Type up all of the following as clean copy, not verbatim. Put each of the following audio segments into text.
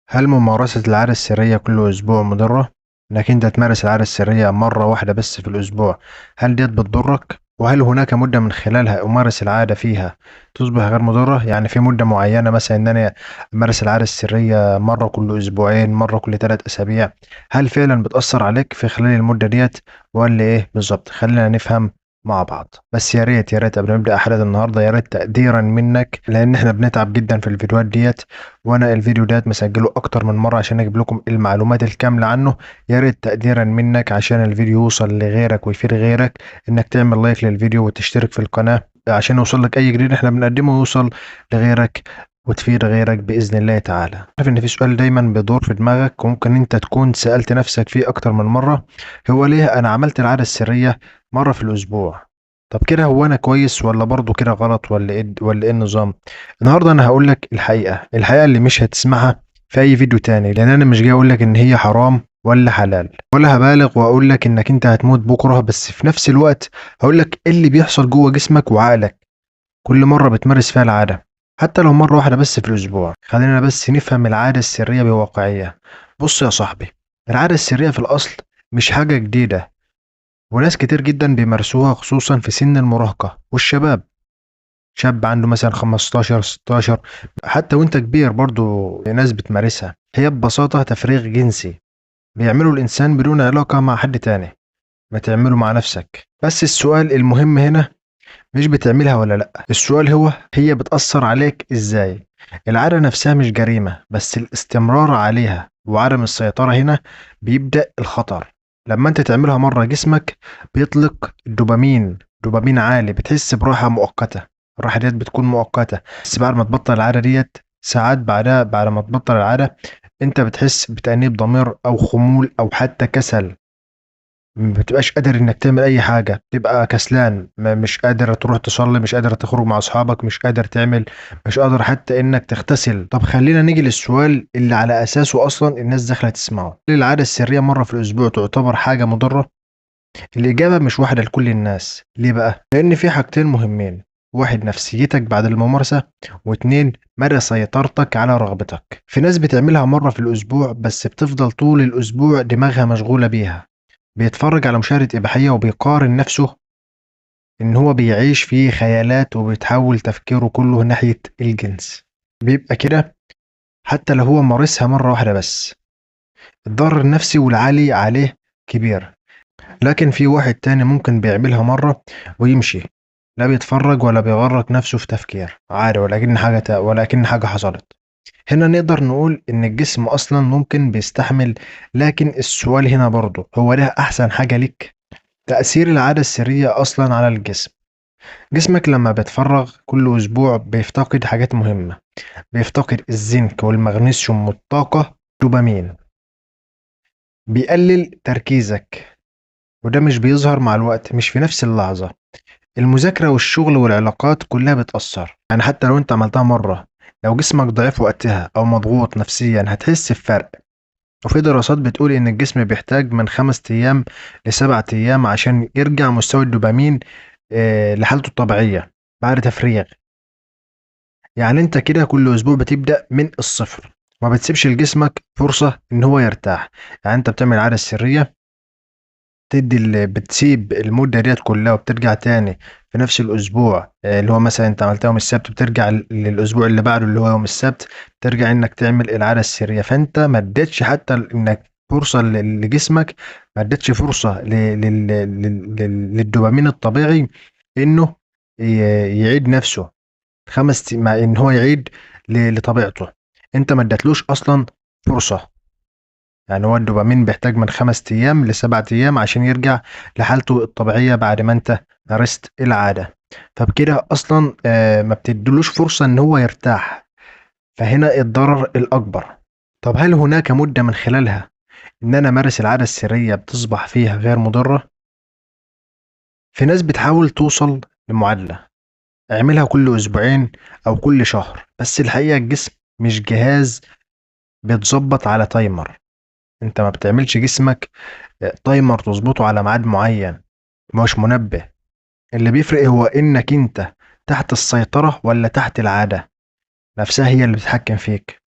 هل ممارسة العادة السرية كل أسبوع مضرة؟ إنك أنت تمارس العادة السرية مرة واحدة بس في الأسبوع، هل ديت بتضرك؟ وهل هناك مدة من خلالها أمارس العادة فيها تصبح غير مضرة؟ يعني في مدة معينة مثلا إن أنا أمارس العادة السرية مرة كل أسبوعين، مرة كل 3 أسابيع، هل فعلا بتأثر عليك في خلال المدة ديت ولا إيه بالظبط؟ خلينا نفهم مع بعض. بس يا ريت قبل ما نبدأ حلقة النهاردة، يا ريت تقديرا منك لأن إحنا بنتعب جدا في الفيديوهات ديت، وانا الفيديو ده مسجله اكتر من مره عشان اجيب لكم المعلومات الكامله عنه. يا ريت تقديرا منك عشان الفيديو يوصل لغيرك ويفيد غيرك انك تعمل لايك للفيديو وتشترك في القناه عشان يوصل لك اي جديد احنا بنقدمه ويوصل لغيرك وتفيد غيرك باذن الله تعالى. عارف ان في سؤال دايما بيدور في دماغك وممكن انت تكون سالت نفسك فيه اكتر من مره، هو ليه انا عملت العاده السريه مره في الاسبوع؟ طب كده هو انا كويس ولا برضه كده غلط ولا ايه النظام؟ النهارده انا هقول لك الحقيقه اللي مش هتسمعها في اي فيديو تاني، لان انا مش جاي اقول لك ان هي حرام ولا حلال، ولا هبالغ واقول لك انك انت هتموت بكره، بس في نفس الوقت هقول لك ايه اللي بيحصل جوه جسمك وعقلك كل مره بتمارس فيها العاده، حتى لو مره واحده بس في الاسبوع. خلينا بس نفهم العاده السريه بواقعيه. بص يا صاحبي، العاده السريه في الاصل مش حاجه جديده، وناس كتير جدا بيمارسوها خصوصا في سن المراهقه والشباب. شاب عنده مثلا 15 16، حتى وانت كبير برضو ناس بتمارسها. هي ببساطة تفريغ جنسي بيعمله الإنسان بدون علاقة مع حد تاني، ما تعمله مع نفسك. بس السؤال المهم هنا مش بتعملها ولا لأ، السؤال هو هي بتأثر عليك إزاي. العادة نفسها مش جريمة، بس الاستمرار عليها وعدم السيطرة هنا بيبدأ الخطر. لما انت تعملها مرة جسمك بيطلق دوبامين عالي، بتحس براحة مؤقتة. الراحة ديت بتكون مؤقتة، بس بعد ما تبطل العادة ديت ساعات بعدها، بعد ما تبطل العادة انت بتحس بتأنيب ضمير او خمول او حتى كسل. ما بتبقاش قادر انك تعمل اي حاجه، بتبقى كسلان، مش قادر تروح تصلي، مش قادر تخرج مع اصحابك، مش قادر تعمل، مش قادر حتى انك تغتسل. طب خلينا نيجي للسؤال اللي على اساسه اصلا الناس داخله تسمعه، هل العاده السريه مره في الاسبوع تعتبر حاجه مضره؟ الاجابه مش واحده لكل الناس. ليه بقى؟ لان في حاجتين مهمين: واحد نفسيتك بعد الممارسه، واتنين مدى سيطرتك على رغبتك. في ناس بتعملها مره في الاسبوع بس بتفضل طول الاسبوع دماغها مشغوله بيها، بيتفرج على مشاهدة إباحية وبيقارن نفسه إن هو بيعيش في خيالات، وبيتحول تفكيره كله ناحية الجنس. بيبقى كده حتى لو هو مارسها مرة واحدة بس، الضرر النفسي والعالي عليه كبير. لكن في واحد تاني ممكن بيعملها مرة ويمشي، لا بيتفرج ولا بيغرق نفسه في تفكير عادي، ولكن حاجة حصلت. هنا نقدر نقول إن الجسم أصلا ممكن بيستحمل، لكن السؤال هنا برضه هو ده أحسن حاجة ليك؟ تأثير العادة السرية أصلا على الجسم: جسمك لما بيتفرغ كل أسبوع بيفتقد حاجات مهمة، بيفتقد الزنك والمغنيسيوم والطاقة. دوبامين بيقلل تركيزك، وده مش بيظهر مع الوقت، مش في نفس اللحظة. المذاكرة والشغل والعلاقات كلها بتأثر، يعني حتى لو انت عملتها مرة، لو جسمك ضعيف وقتها أو مضغوط نفسيا هتحس بفرق. وفي دراسات بتقول إن الجسم بيحتاج من 5 أيام ل7 أيام عشان يرجع مستوى الدوبامين لحالته الطبيعية بعد تفريغ. يعني انت كده كل اسبوع بتبدأ من الصفر، ما بتسيبش لجسمك فرصة ان هو يرتاح. يعني انت بتعمل عادة سرية، بتسيب المدة ديت كلها وبترجع تاني في نفس الاسبوع، اللي هو مثلا انت عملتها يوم السبت، بترجع للاسبوع اللي بعده اللي هو يوم السبت ترجع انك تعمل العادة السرية. فانت ما اديتش حتى انك فرصة لجسمك، ما اديتش فرصة للدوبامين الطبيعي انه يعيد نفسه، مع ان هو يعيد لطبيعته. انت ما اديتلوش اصلا فرصه. يعني هو الدوبامين بيحتاج من 5 ايام ل7 ايام عشان يرجع لحالته الطبيعيه بعد ما انت مارست العاده. فبكده اصلا ما بتدلوش فرصه ان هو يرتاح، فهنا الضرر الاكبر. طب هل هناك مده من خلالها ان انا امارس العاده السريه بتصبح فيها غير مضره؟ في ناس بتحاول توصل لمعادله: اعملها كل اسبوعين او كل شهر، بس الحقيقه الجسم مش جهاز بيتظبط على تايمر. انت ما بتعملش جسمك تايمر تظبطه على ميعاد معين، مش منبه. اللي بيفرق هو انك انت تحت السيطرة ولا تحت العادة نفسها هي اللي بتتحكم فيك.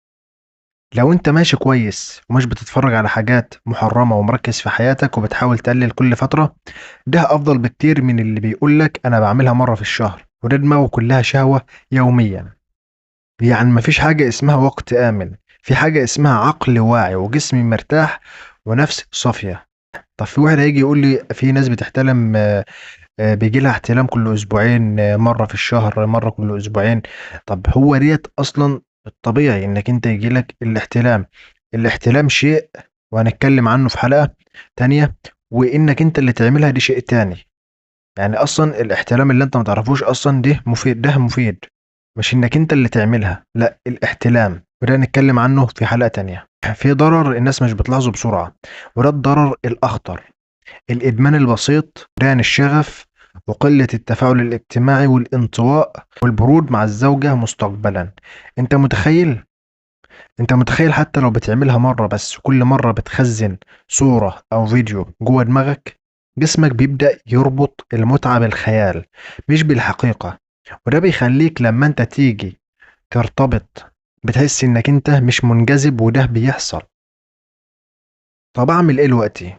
لو انت ماشي كويس ومش بتتفرج على حاجات محرمة ومركز في حياتك وبتحاول تقلل كل فترة، ده افضل بكتير من اللي بيقولك انا بعملها مرة في الشهر وده دماغه كلها شهوة يوميا. يعني مفيش حاجة اسمها وقت آمن، في حاجة اسمها عقل واعي وجسم مرتاح ونفس صافية. طب في واحد هيجي يقول لي في ناس بتحتلم بيجي لها احتلام كل اسبوعين، مرة في الشهر، مرة كل اسبوعين. طب هو ديت اصلا الطبيعي انك انت يجي لك الاحتلام. الاحتلام شيء وهنتكلم عنه في حلقة تانية، وانك انت اللي تعملها دي شيء تاني. يعني اصلا الاحتلام اللي انت ما تعرفوش اصلا ده مفيد، ده مفيد، مش انك انت اللي تعملها، لا الاحتلام، وده هنتكلم عنه في حلقة تانية. في ضرر الناس مش بتلاحظه بسرعة، وده الضرر الاخطر: الادمان البسيط، فقدان الشغف، وقلة التفاعل الاجتماعي والانطواء والبرود مع الزوجة مستقبلا. انت متخيل؟ انت متخيل حتى لو بتعملها مرة بس، كل مرة بتخزن صورة او فيديو جوه دماغك، جسمك بيبدأ يربط المتعة بالخيال مش بالحقيقة. وده بيخليك لما انت تيجي ترتبط بتحس انك انت مش منجذب، وده بيحصل. طب اعمل ايه دلوقتي؟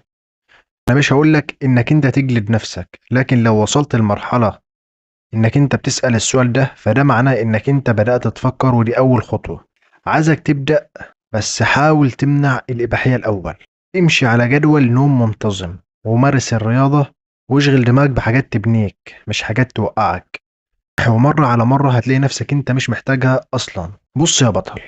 انا مش هقولك انك انت تجلد نفسك، لكن لو وصلت لمرحلة انك انت بتسأل السؤال ده، فده معناه انك انت بدأت تفكر، ودي اول خطوة. عايزك تبدأ، بس حاول تمنع الإباحية الأول. امشي على جدول نوم منتظم، ومارس الرياضة، واشغل دماغك بحاجات تبنيك مش حاجات توقعك. ومرة على مرة هتلاقي نفسك انت مش محتاجها اصلا. بص يا بطل،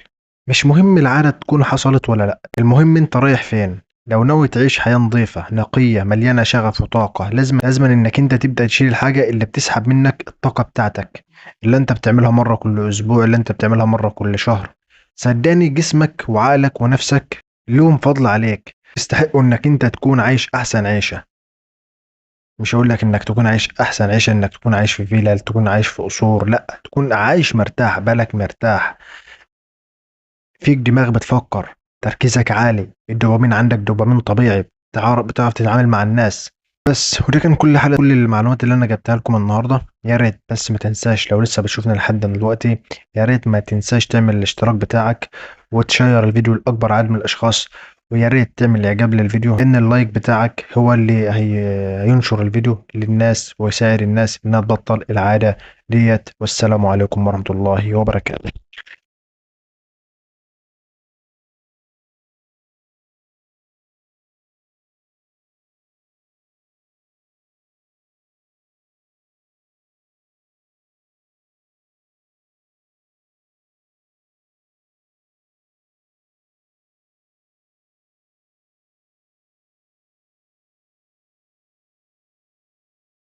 مش مهم العادة تكون حصلت ولا لا، المهم انت رايح فين. لو ناوي تعيش حياة نظيفة نقية مليانة شغف وطاقة، لازم انك انت تبدأ تشيل الحاجة اللي بتسحب منك الطاقة بتاعتك، اللي انت بتعملها مرة كل اسبوع، اللي انت بتعملها مرة كل شهر. صدقني جسمك وعقلك ونفسك لهم فضل عليك، يستحقوا انك انت تكون عايش احسن عيشة. مش هقول لك انك تكون عايش احسن عيشة انك تكون عايش في فيلا، تكون عايش في قصور، لا، تكون عايش مرتاح، بالك مرتاح، فيك دماغ بتفكر، تركيزك عالي، الدوبامين عندك دوبامين طبيعي، بتعرف تتعامل مع الناس. بس وده كان كل حلقة، كل المعلومات اللي انا جبتها لكم النهارده. يا ريت بس ما تنساش لو لسه بتشوفنا لحد دلوقتي، يا ريت ما تنساش تعمل الاشتراك بتاعك وتشير الفيديو لاكبر عدد من الاشخاص. ويا ريت تعمل اعجاب للفيديو، لان اللايك بتاعك هو اللي هينشر الفيديو للناس ويساعد الناس انها تبطل العادة ديت. والسلام عليكم ورحمة الله وبركاته.